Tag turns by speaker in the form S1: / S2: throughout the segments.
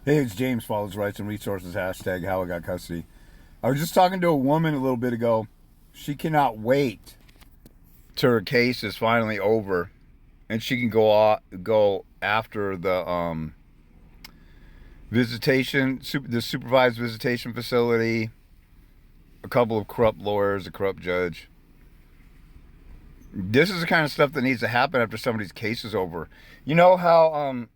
S1: Hey, it's James, follows rights and resources, hashtag how I got custody. I was just talking to a woman a little bit ago. She cannot wait till her case is finally over and she can go after the the supervised visitation facility, a couple of corrupt lawyers, a corrupt judge. This is the kind of stuff that needs to happen after somebody's case is over. You know how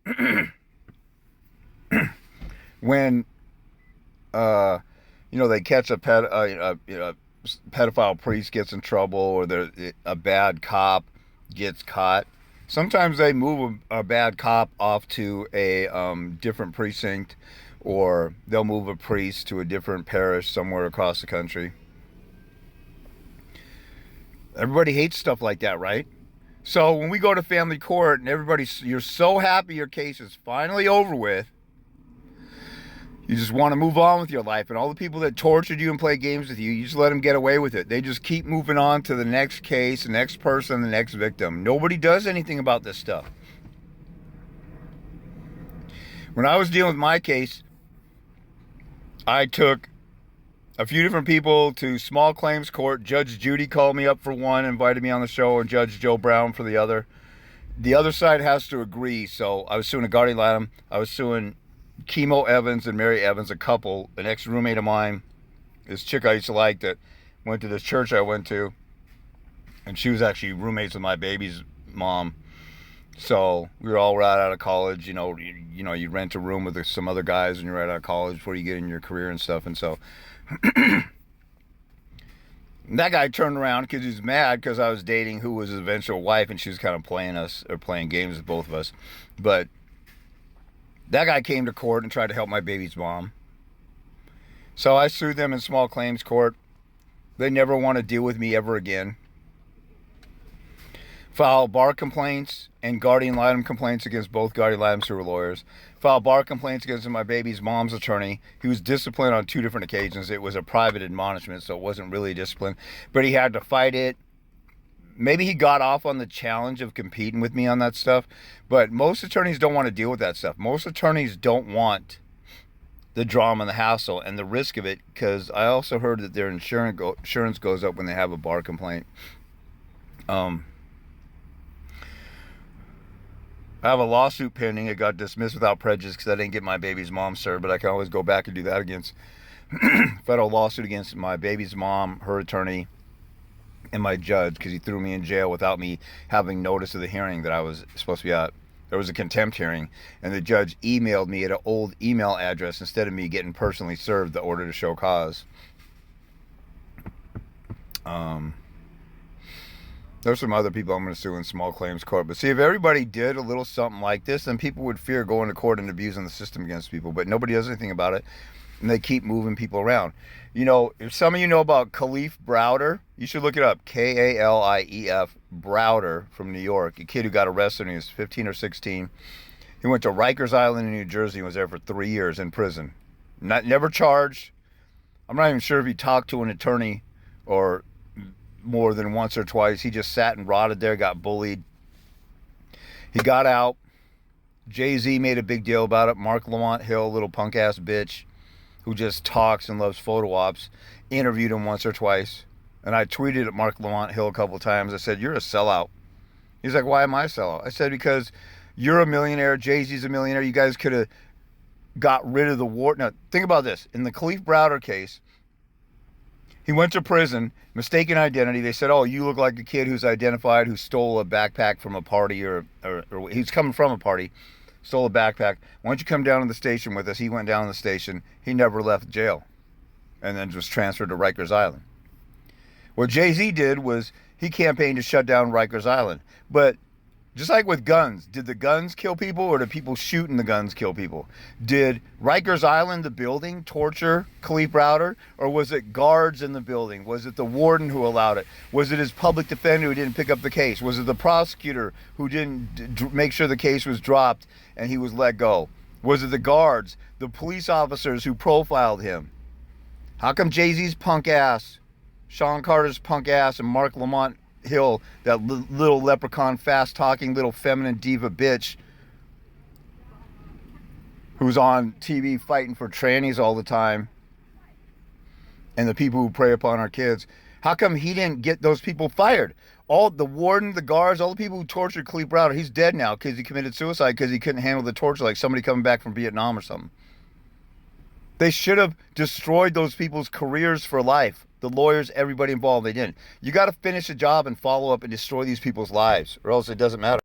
S1: when uh they catch a pedophile priest gets in trouble, or a bad cop gets caught. Sometimes they move a bad cop off to a different precinct, or they'll move a priest to a different parish somewhere across the country. Everybody hates stuff like that, right? So when we go to family court and you're so happy your case is finally over with, you just want to move on with your life. And all the people that tortured you and play games with you, you just let them get away with it. They just keep moving on to the next case, the next person, the next victim. Nobody does anything about this stuff. When I was dealing with my case, I took a few different people to small claims court. Judge Judy called me up for one, invited me on the show, and Judge Joe Brown for the other. The other side has to agree. So I was suing a guardian ad litem. I was suing Chemo Evans and Mary Evans, a couple, an ex-roommate of mine, this chick I used to like that went to this church I went to, and she was actually roommates with my baby's mom. So we were all right out of college. You rent a room with some other guys when you're right out of college before you get in your career and stuff. And so that guy turned around because he was mad because I was dating who was his eventual wife, and she was kind of playing games with both of us. But that guy came to court and tried to help my baby's mom. So I sued them in small claims court. They never want to deal with me ever again. Filed bar complaints and guardian ad litem complaints against both guardian ad litems who were lawyers. Filed bar complaints against my baby's mom's attorney. He was disciplined on 2 different occasions. It was a private admonishment, so it wasn't really discipline. But he had to fight it. Maybe he got off on the challenge of competing with me on that stuff, but most attorneys don't want to deal with that stuff. Most attorneys don't want the drama and the hassle and the risk of it, because I also heard that their insurance goes up when they have a bar complaint. I have a lawsuit pending. It got dismissed without prejudice because I didn't get my baby's mom served, but I can always go back and do that against federal lawsuit against my baby's mom, her attorney, and my judge, because he threw me in jail without me having notice of the hearing that I was supposed to be at. There was a contempt hearing, and the judge emailed me at an old email address instead of me getting personally served the order to show cause. There's some other people I'm going to sue in small claims court. But see, if everybody did a little something like this, then people would fear going to court and abusing the system against people. But nobody does anything about it, and they keep moving people around. If some of you know about Kalief Browder, you should look it up. Kalief Browder from New York, a kid who got arrested when he was 15 or 16. He went to Rikers Island in New Jersey and was there for 3 years in prison. Never charged. I'm not even sure if he talked to an attorney or more than once or twice. He just sat and rotted there, got bullied. He got out. Jay-Z made a big deal about it. Mark Lamont Hill, little punk ass bitch who just talks and loves photo ops, interviewed him once or twice. And I tweeted at Mark Lamont Hill a couple times. I said, "You're a sellout." He's like, "Why am I a sellout?" I said, "Because you're a millionaire. Jay-Z's a millionaire. You guys could have got rid of the war." Now, think about this. In the Kalief Browder case, he went to prison, mistaken identity. They said, "Oh, you look like a kid who's identified who stole a backpack from a party or he's coming from a party, stole a backpack. Why don't you come down to the station with us?" He went down to the station. He never left jail and then was transferred to Rikers Island. What Jay-Z did was he campaigned to shut down Rikers Island. But just like with guns, did the guns kill people, or did people shooting the guns kill people? Did Rikers Island, the building, torture Kalief Browder, or was it guards in the building? Was it the warden who allowed it? Was it his public defender who didn't pick up the case? Was it the prosecutor who didn't make sure the case was dropped and he was let go? Was it the guards, the police officers who profiled him? How come Jay-Z's punk ass, Sean Carter's punk ass, and Mark Lamont Hill, that little leprechaun, fast-talking little feminine diva bitch who who's on TV fighting for trannies all the time, and the people who prey upon our kids, how come he didn't get those people fired? All the warden, the guards, all the people who tortured Khalid Browder, he's dead now because he committed suicide because he couldn't handle the torture like somebody coming back from Vietnam or something. They should have destroyed those people's careers for life. The lawyers, everybody involved, they didn't. You got to finish the job and follow up and destroy these people's lives, or else it doesn't matter.